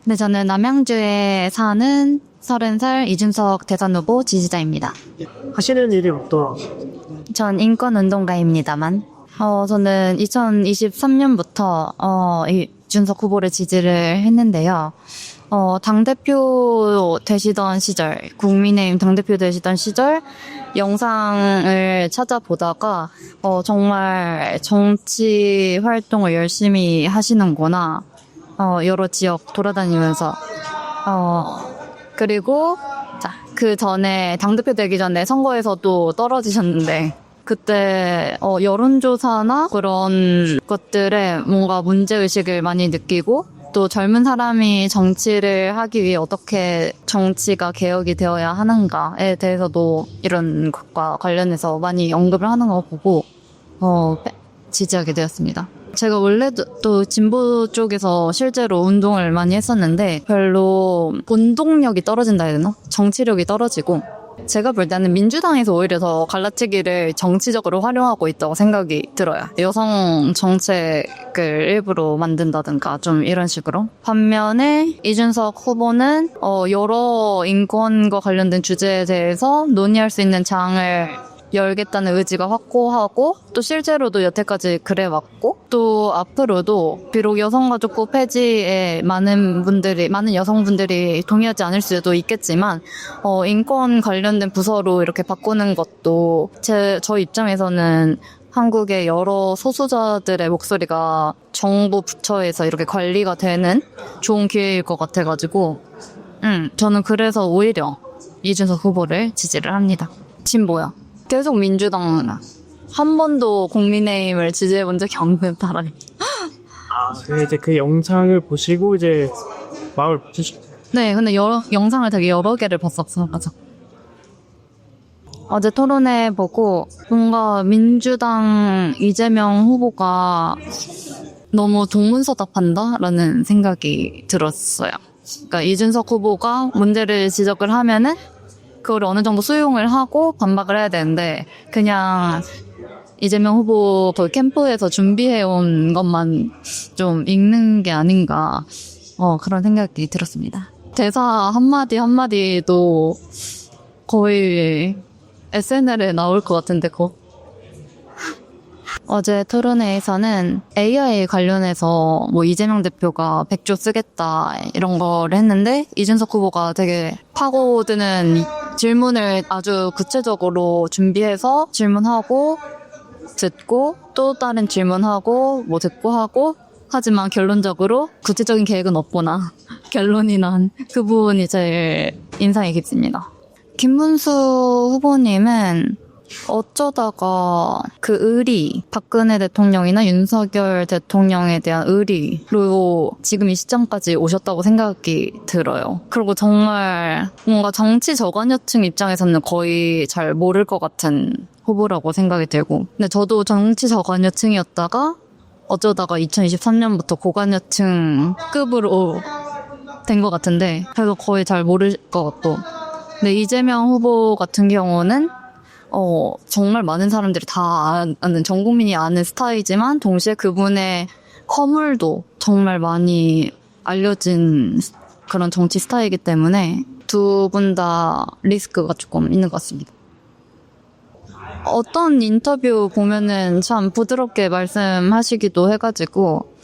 네, 저는 남양주에 사는 30살 이준석 대선 후보 지지자입니다. 하시는 일이 어떤? 전 인권운동가입니다만, 저는 2023년부터 이준석 후보를 지지를 했는데요. 당대표 되시던 시절, 국민의힘 당대표 되시던 시절 영상을 찾아보다가 정말 정치 활동을 열심히 하시는구나. 여러 지역 돌아다니면서 그리고 그 전에 당대표 되기 전에 선거에서도 떨어지셨는데 그때 여론조사나 그런 것들에 뭔가 문제의식을 많이 느끼고 또 젊은 사람이 정치를 하기 위해 어떻게 정치가 개혁이 되어야 하는가에 대해서도 이런 것과 관련해서 많이 언급을 하는 거 보고 지지하게 되었습니다. 제가 원래도 또 진보 쪽에서 실제로 운동을 많이 했었는데 별로 운동력이 떨어진다 해야 되나? 정치력이 떨어지고 제가 볼 때는 민주당에서 오히려 더 갈라치기를 정치적으로 활용하고 있다고 생각이 들어요. 여성 정책을 일부러 만든다든가 좀 이런 식으로. 반면에 이준석 후보는 여러 인권과 관련된 주제에 대해서 논의할 수 있는 장을 열겠다는 의지가 확고하고 또 실제로도 여태까지 그래왔고 또 앞으로도 비록 여성가족부 폐지에 많은 여성분들이 동의하지 않을 수도 있겠지만 인권 관련된 부서로 이렇게 바꾸는 것도 저 입장에서는 한국의 여러 소수자들의 목소리가 정부 부처에서 이렇게 관리가 되는 좋은 기회일 것 같아가지고 저는 그래서 오히려 이준석 후보를 지지를 합니다. 진보야. 계속 민주당 한 번도 국민의힘을 지지해본 적이 없는 사람이. 이제 그 영상을 보시고 이제 마음을 바꾸셨. 네, 근데 영상을 되게 여러 개를 봤었어. 맞아. 어제 토론회 보고 뭔가 민주당 이재명 후보가 너무 동문서답한다라는 생각이 들었어요. 그러니까 이준석 후보가 문제를 지적을 하면은 그걸 어느 정도 수용을 하고 반박을 해야 되는데 그냥 이재명 후보 그 캠프에서 준비해온 것만 좀 읽는 게 아닌가 그런 생각이 들었습니다. 대사 한마디도 거의 SNL에 나올 것 같은데 어제 토론회에서는 AI 관련해서 뭐 이재명 대표가 100조 쓰겠다 이런 거를 했는데 이준석 후보가 되게 파고드는 질문을 아주 구체적으로 준비해서 질문하고 듣고 또 다른 질문하고 뭐 듣고 하고 하지만 결론적으로 구체적인 계획은 없거나 결론이 난 그 부분이 제일 인상이 깊습니다. 김문수 후보님은 어쩌다가 그 의리, 박근혜 대통령이나 윤석열 대통령에 대한 의리로 지금 이 시점까지 오셨다고 생각이 들어요. 그리고 정말 뭔가 정치 저관여층 입장에서는 거의 잘 모를 것 같은 후보라고 생각이 들고. 근데 저도 정치 저관여층이었다가 어쩌다가 2023년부터 고관여층급으로 된 것 같은데 그래서 거의 잘 모를 것 같고. 근데 이재명 후보 같은 경우는 정말 많은 사람들이 다 아는, 전 국민이 아는 스타이지만 동시에 그분의 허물도 정말 많이 알려진 그런 정치 스타일이기 때문에 두 분 다 리스크가 조금 있는 것 같습니다. 어떤 인터뷰 보면은 참 부드럽게 말씀하시기도 해가지고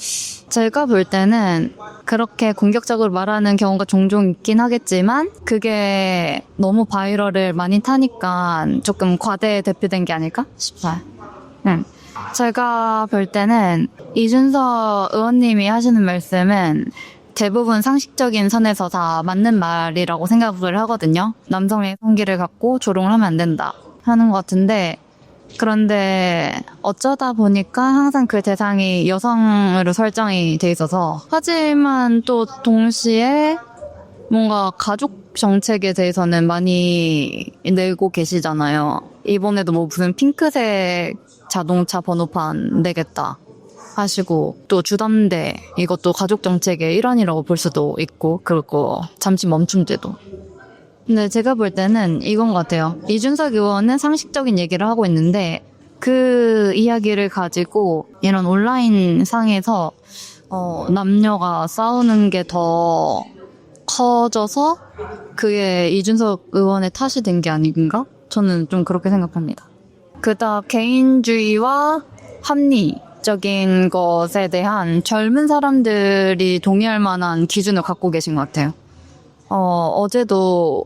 제가 볼 때는 그렇게 공격적으로 말하는 경우가 종종 있긴 하겠지만 그게 너무 바이럴을 많이 타니까 조금 과대 대표된 게 아닐까 싶어요. 제가 볼 때는 이준석 의원님이 하시는 말씀은 대부분 상식적인 선에서 다 맞는 말이라고 생각을 하거든요. 남성의 성기를 갖고 조롱을 하면 안 된다 하는 것 같은데 그런데 어쩌다 보니까 항상 그 대상이 여성으로 설정이 돼 있어서 하지만 또 동시에 뭔가 가족 정책에 대해서는 많이 내고 계시잖아요. 이번에도 뭐 무슨 핑크색 자동차 번호판 내겠다 하시고 또 주담대 이것도 가족 정책의 일환이라고 볼 수도 있고 그리고 잠시 멈춘 데도 근데 제가 볼 때는 이건 것 같아요. 이준석 의원은 상식적인 얘기를 하고 있는데 그 이야기를 가지고 이런 온라인 상에서 남녀가 싸우는 게 더 커져서 그게 이준석 의원의 탓이 된 게 아닌가? 저는 좀 그렇게 생각합니다. 그다음 개인주의와 합리적인 것에 대한 젊은 사람들이 동의할 만한 기준을 갖고 계신 것 같아요. 어제도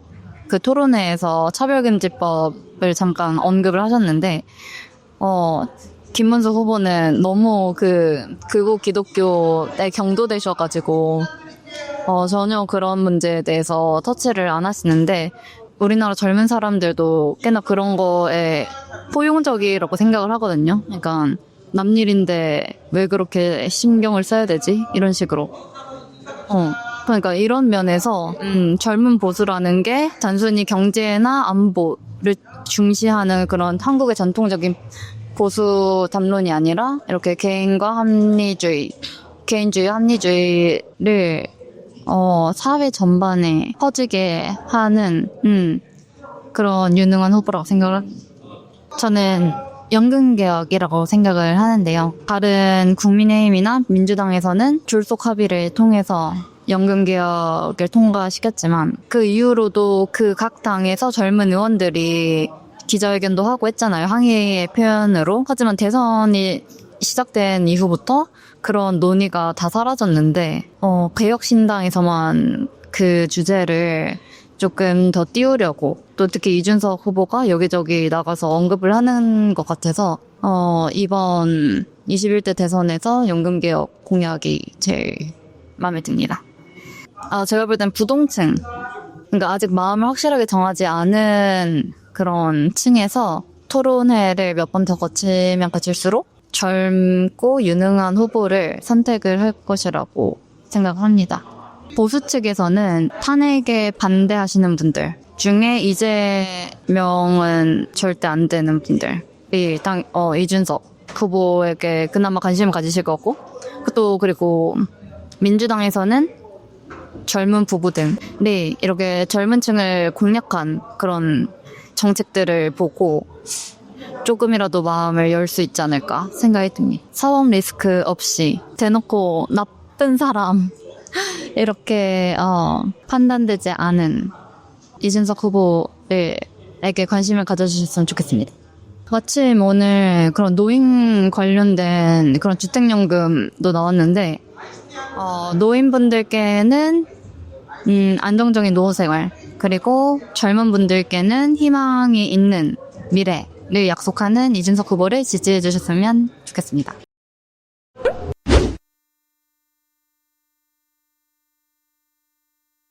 그 토론회에서 차별금지법을 잠깐 언급을 하셨는데, 김문수 후보는 너무 극우 기독교에 경도되셔가지고, 전혀 그런 문제에 대해서 터치를 안 하시는데, 우리나라 젊은 사람들도 꽤나 그런 거에 포용적이라고 생각을 하거든요. 그러니까 남일인데 왜 그렇게 신경을 써야 되지? 이런 식으로. 그러니까 이런 면에서 젊은 보수라는 게 단순히 경제나 안보를 중시하는 그런 한국의 전통적인 보수 담론이 아니라 이렇게 개인주의, 합리주의를 사회 전반에 퍼지게 하는 그런 유능한 후보라고 생각을 저는 연금개혁이라고 생각을 하는데요. 다른 국민의힘이나 민주당에서는 졸속 합의를 통해서 연금개혁을 통과시켰지만 그 이후로도 그 각 당에서 젊은 의원들이 기자회견도 하고 했잖아요. 항의의 표현으로. 하지만 대선이 시작된 이후부터 그런 논의가 다 사라졌는데 개혁신당에서만 그 주제를 조금 더 띄우려고 또 특히 이준석 후보가 여기저기 나가서 언급을 하는 것 같아서 이번 21대 대선에서 연금개혁 공약이 제일 마음에 듭니다. 제가 볼 땐 부동층, 그러니까 아직 마음을 확실하게 정하지 않은 그런 층에서 토론회를 몇 번 더 거치면 거칠수록 젊고 유능한 후보를 선택을 할 것이라고 생각합니다. 보수 측에서는 탄핵에 반대하시는 분들 중에 이재명은 절대 안 되는 분들이 이준석 후보에게 그나마 관심을 가지실 거고 또 그리고 민주당에서는 젊은 부부들이 이렇게 젊은 층을 공략한 그런 정책들을 보고 조금이라도 마음을 열 수 있지 않을까 생각이 듭니다. 사법 리스크 없이 대놓고 나쁜 사람 이렇게 판단되지 않은 이준석 후보에게 관심을 가져주셨으면 좋겠습니다. 마침 오늘 그런 노인 관련된 그런 주택연금도 나왔는데 노인분들께는 안정적인 노후생활 그리고 젊은 분들께는 희망이 있는 미래를 약속하는 이준석 후보를 지지해 주셨으면 좋겠습니다.